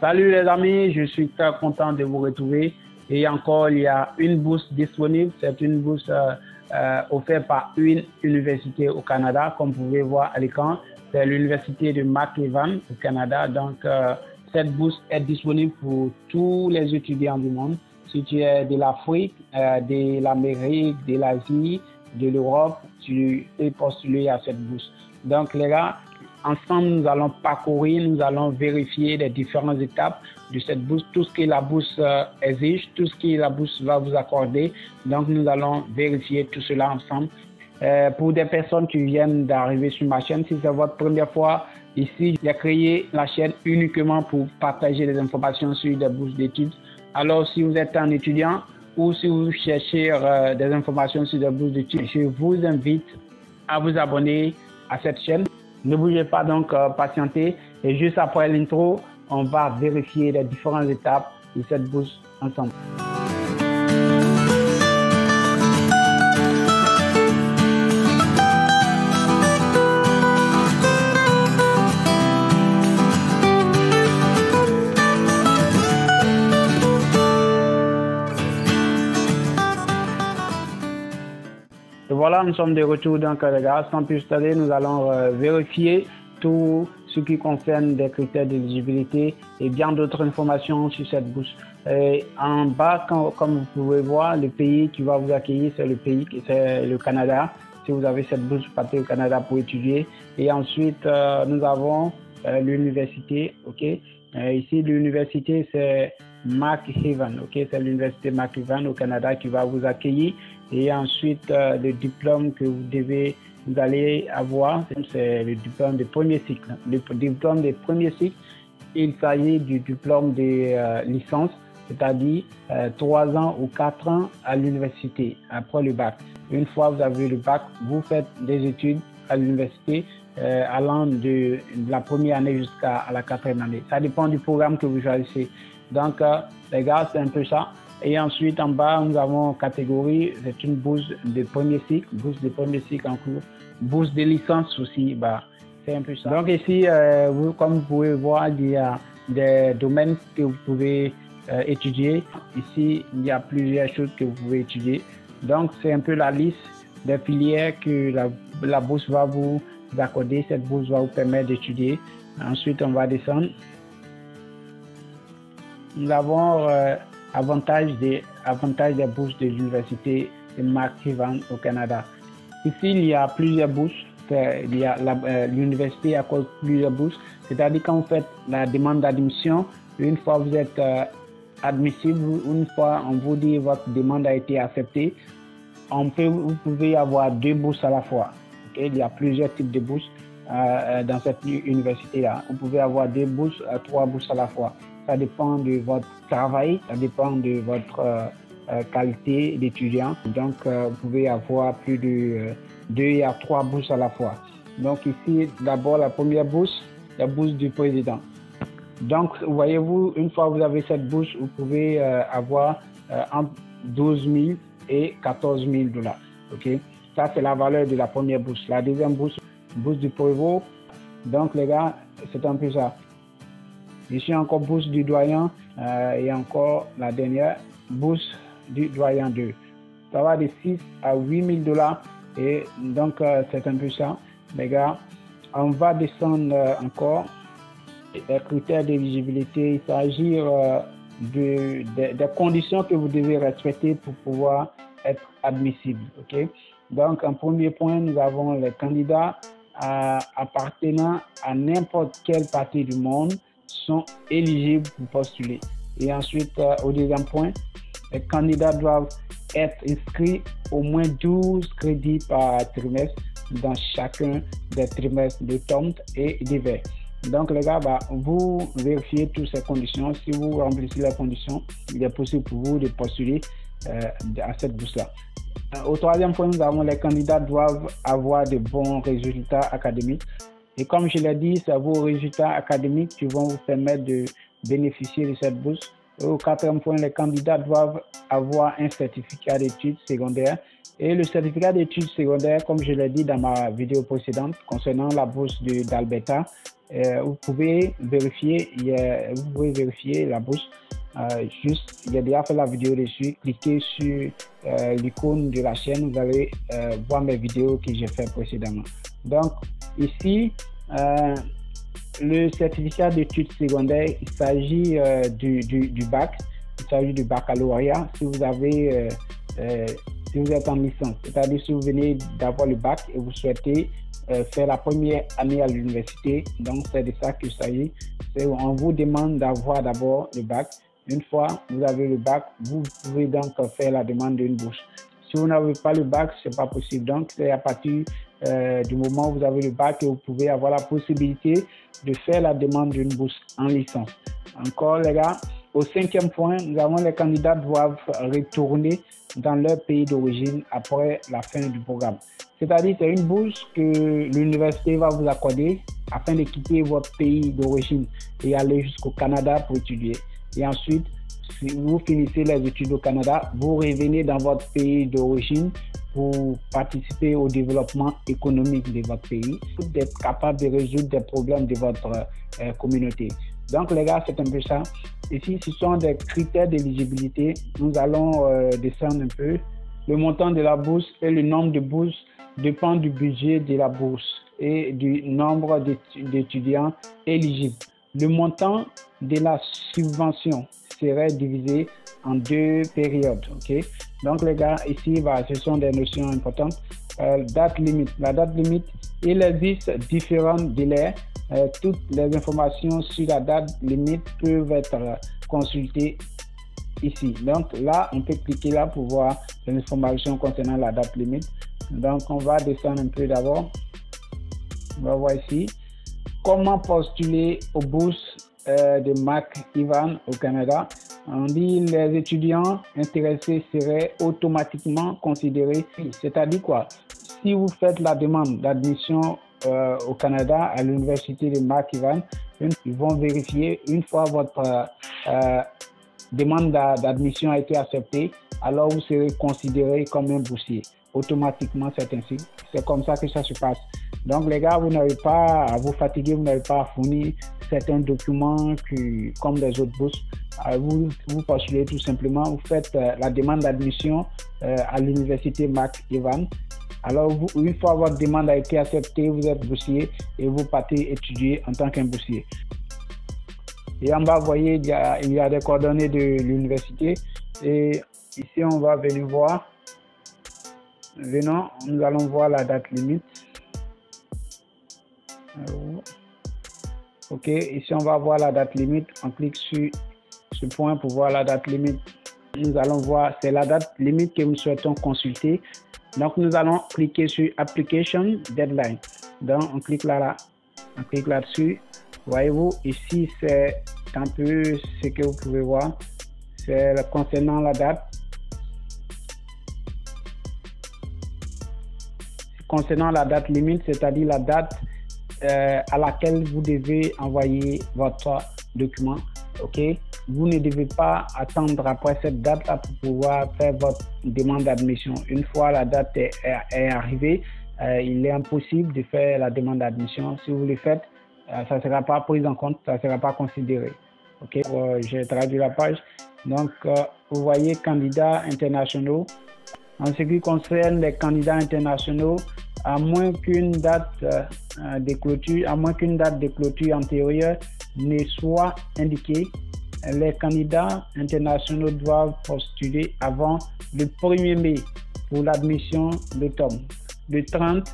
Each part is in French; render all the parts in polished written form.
Salut les amis, je suis très content de vous retrouver. Et encore, il y a une bourse disponible. C'est une bourse offerte par une université au Canada, comme vous pouvez voir à l'écran. C'est l'université de McEwan au Canada. Donc, cette bourse est disponible pour tous les étudiants du monde. Si tu es de l'Afrique, de l'Amérique, de l'Asie, de l'Europe, tu peux postuler à cette bourse. Donc, les gars, ensemble, nous allons parcourir, nous allons vérifier les différentes étapes de cette bourse, tout ce que la bourse exige, tout ce que la bourse va vous accorder. Donc, nous allons vérifier tout cela ensemble. Pour des personnes qui viennent d'arriver sur ma chaîne, si c'est votre première fois ici, j'ai créé la chaîne uniquement pour partager des informations sur des bourses d'études. Alors, si vous êtes un étudiant ou si vous cherchez des informations sur des bourses d'études, je vous invite à vous abonner à cette chaîne. Ne bougez pas donc, patienter. Et juste après l'intro, on va vérifier les différentes étapes de cette bourse ensemble. Et voilà, nous sommes de retour donc les gars. Sans plus tarder, nous allons vérifier tout ce qui concerne des critères d'éligibilité et bien d'autres informations sur cette bourse. Et en bas, comme vous pouvez voir, le pays qui va vous accueillir, c'est le Canada. Si vous avez cette bourse, vous partez au Canada pour étudier. Et ensuite, nous avons l'université. Ok. Ici, l'université, c'est McEwan. Ok, c'est l'université McEwan au Canada qui va vous accueillir. Et ensuite, le diplôme que vous allez avoir, c'est le diplôme de premier cycle. Le diplôme de premier cycle, il s'agit du diplôme de licence, c'est-à-dire 3 ans ou 4 ans à l'université après le bac. Une fois que vous avez le bac, vous faites des études à l'université allant de la première année jusqu'à la 4e année. Ça dépend du programme que vous choisissez. Donc, les gars, c'est un peu ça. Et ensuite, en bas, nous avons catégorie, c'est une bourse de premier cycle, en cours, bourse de licence aussi, c'est un peu ça. Donc ici, comme vous pouvez voir, il y a des domaines que vous pouvez étudier. Ici, il y a plusieurs choses que vous pouvez étudier. Donc, c'est un peu la liste des filières que la bourse va vous accorder. Cette bourse va vous permettre d'étudier. Ensuite, on va descendre. Nous avons avantage des bourses de l'université de McEwan au Canada. Ici, il y a plusieurs bourses. L'université accorde plusieurs bourses. C'est-à-dire quand vous faites la demande d'admission, une fois vous êtes admissible, une fois on vous dit votre demande a été acceptée, vous pouvez avoir 2 bourses à la fois. Okay? Il y a plusieurs types de bourses dans cette université-là. Vous pouvez avoir 2 bourses, 3 bourses à la fois. Ça dépend de votre travail, ça dépend de votre qualité d'étudiant. Donc, vous pouvez avoir plus de 2 à 3 bourses à la fois. Donc ici, d'abord, la première bourse, la bourse du président. Donc, voyez-vous, une fois que vous avez cette bourse, vous pouvez avoir entre 12 000 et 14 000 $. Okay? Ça, c'est la valeur de la première bourse. La deuxième bourse, bourse du prévôt. Donc, les gars, c'est un peu ça. Ici encore bourse du doyen et encore la dernière bourse du doyen 2. Ça va de 6 à 8 000 $ et donc c'est un peu ça. Les gars, on va descendre encore. Les critères d'éligibilité, il s'agit des conditions que vous devez respecter pour pouvoir être admissible. Okay? Donc en premier point, nous avons les candidats appartenant à n'importe quelle partie du monde sont éligibles pour postuler. Et ensuite, au deuxième point, les candidats doivent être inscrits au moins 12 crédits par trimestre dans chacun des trimestres de d'automne et d'hiver. Donc les gars, vous vérifiez toutes ces conditions. Si vous remplissez les conditions, il est possible pour vous de postuler à cette bourse-là. Au troisième point, nous avons les candidats doivent avoir de bons résultats académiques. Et comme je l'ai dit, c'est vos résultats académiques qui vont vous permettre de bénéficier de cette bourse. Au 4e point, les candidats doivent avoir un certificat d'études secondaires. Et le certificat d'études secondaires, comme je l'ai dit dans ma vidéo précédente concernant la bourse d'Alberta, vous pouvez vérifier la bourse. J'ai déjà fait la vidéo dessus. Cliquez sur l'icône de la chaîne, vous allez voir mes vidéos que j'ai fait précédemment. Donc ici, le certificat d'études secondaires, il s'agit du bac, il s'agit du baccalauréat. Si vous avez si vous êtes en licence, c'est-à-dire si vous venez d'avoir le bac et vous souhaitez faire la première année à l'université, donc c'est de ça qu'il s'agit. On vous demande d'avoir d'abord le bac. Une fois vous avez le bac, vous pouvez donc faire la demande d'une bourse. Si vous n'avez pas le bac, ce n'est pas possible. Donc c'est à partir du moment où vous avez le bac que vous pouvez avoir la possibilité de faire la demande d'une bourse en licence. Encore les gars, au 5e point, nous avons les candidats doivent retourner dans leur pays d'origine après la fin du programme. C'est-à-dire c'est une bourse que l'université va vous accorder afin de quitter votre pays d'origine et aller jusqu'au Canada pour étudier. Et ensuite, si vous finissez les études au Canada, vous revenez dans votre pays d'origine pour participer au développement économique de votre pays, pour être capable de résoudre des problèmes de votre communauté. Donc les gars, c'est un peu ça. Ici, ce sont des critères d'éligibilité. Nous allons descendre un peu. Le montant de la bourse et le nombre de bourses dépend du budget de la bourse et du nombre d'étudiants éligibles. Le montant de la subvention serait divisé en 2 périodes. Okay? Donc les gars, ici, ce sont des notions importantes. Date limite. La date limite, il existe différents délais. Toutes les informations sur la date limite peuvent être consultées ici. Donc là, on peut cliquer là pour voir les informations concernant la date limite. Donc on va descendre un peu d'abord. On va voir ici. Comment postuler aux bourses de McEwan au Canada? On dit les étudiants intéressés seraient automatiquement considérés. C'est-à-dire quoi? Si vous faites la demande d'admission au Canada à l'université de McEwan, ils vont vérifier une fois votre demande d'admission a été acceptée, alors vous serez considéré comme un boursier. Automatiquement, c'est ainsi. C'est comme ça que ça se passe. Donc les gars, vous n'avez pas à vous fatiguer, vous n'avez pas à fournir certains documents comme les autres bourses. Vous postulez tout simplement, vous faites la demande d'admission à l'université McEwan. Alors, une fois votre demande a été acceptée, vous êtes boursier et vous partez étudier en tant qu'un boursier. Et en bas, vous voyez, il y a des coordonnées de l'université. Et ici, on va venir voir. Venons, nous allons voir la date limite. Ok, ici, on va voir la date limite. On clique sur ce point pour voir la date limite. Nous allons voir, c'est la date limite que nous souhaitons consulter. Donc, nous allons cliquer sur Application Deadline. Donc, on clique là, on clique là-dessus. Voyez-vous, ici, c'est un peu ce que vous pouvez voir. C'est concernant la date. Concernant la date limite, c'est-à-dire la date à laquelle vous devez envoyer votre document. Ok, vous ne devez pas attendre après cette date-là pour pouvoir faire votre demande d'admission. Une fois la date est arrivée, il est impossible de faire la demande d'admission. Si vous le faites, ça ne sera pas pris en compte, ça ne sera pas considéré. Ok, j'ai traduit la page. Donc, vous voyez candidats internationaux. En ce qui concerne les candidats internationaux, à moins qu'une date de clôture, antérieure ne soit indiquée, les candidats internationaux doivent postuler avant le 1er mai pour l'admission d'automne, le 30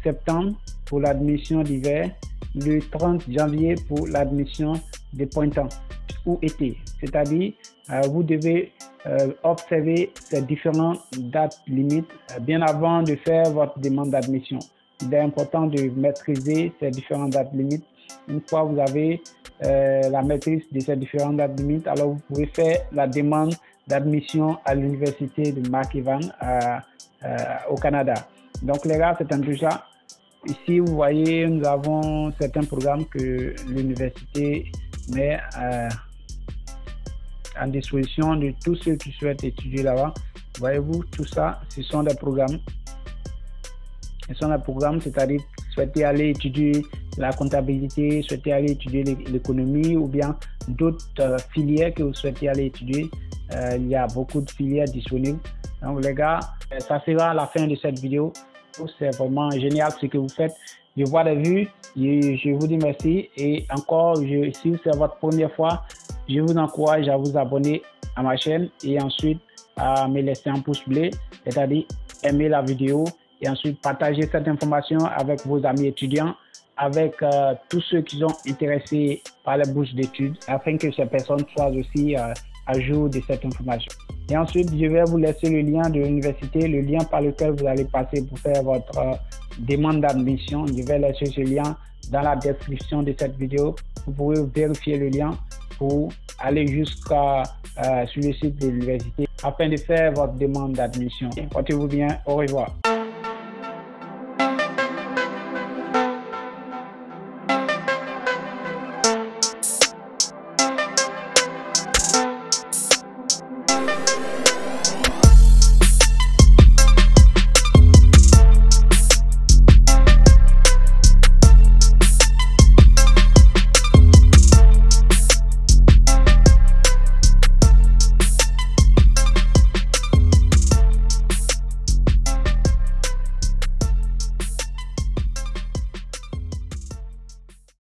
septembre pour l'admission d'hiver, le 30 janvier pour l'admission de printemps ou été. C'est-à-dire, vous devez observer ces différentes dates limites bien avant de faire votre demande d'admission. Il est important de maîtriser ces différentes dates limites. Une fois que vous avez la maîtrise de ces différentes dates limites, alors vous pouvez faire la demande d'admission à l'université de McEwan au Canada. Donc les gars, c'est un peu ça. Ici, vous voyez, nous avons certains programmes que l'université met à disposition de tous ceux qui souhaitent étudier là-bas. Voyez-vous, tout ça, ce sont des programmes. Ce sont des programmes, c'est-à-dire souhaitez aller étudier la comptabilité, souhaitez aller étudier l'économie ou bien d'autres filières que vous souhaitez aller étudier. Il y a beaucoup de filières disponibles. Donc les gars, ça sera la fin de cette vidéo. C'est vraiment génial ce que vous faites. Je vois des vues, je vous dis merci. Et encore, si c'est votre première fois, je vous encourage à vous abonner à ma chaîne et ensuite à me laisser un pouce bleu, c'est-à-dire aimer la vidéo et ensuite partager cette information avec vos amis étudiants, avec tous ceux qui sont intéressés par les bourses d'études, afin que ces personnes soient aussi à jour de cette information. Et ensuite, je vais vous laisser le lien de l'université, le lien par lequel vous allez passer pour faire votre demande d'admission. Je vais laisser ce lien dans la description de cette vidéo. Vous pouvez vérifier le lien pour aller jusqu'à sur le site de l'université afin de faire votre demande d'admission. Portez-vous bien. Au revoir.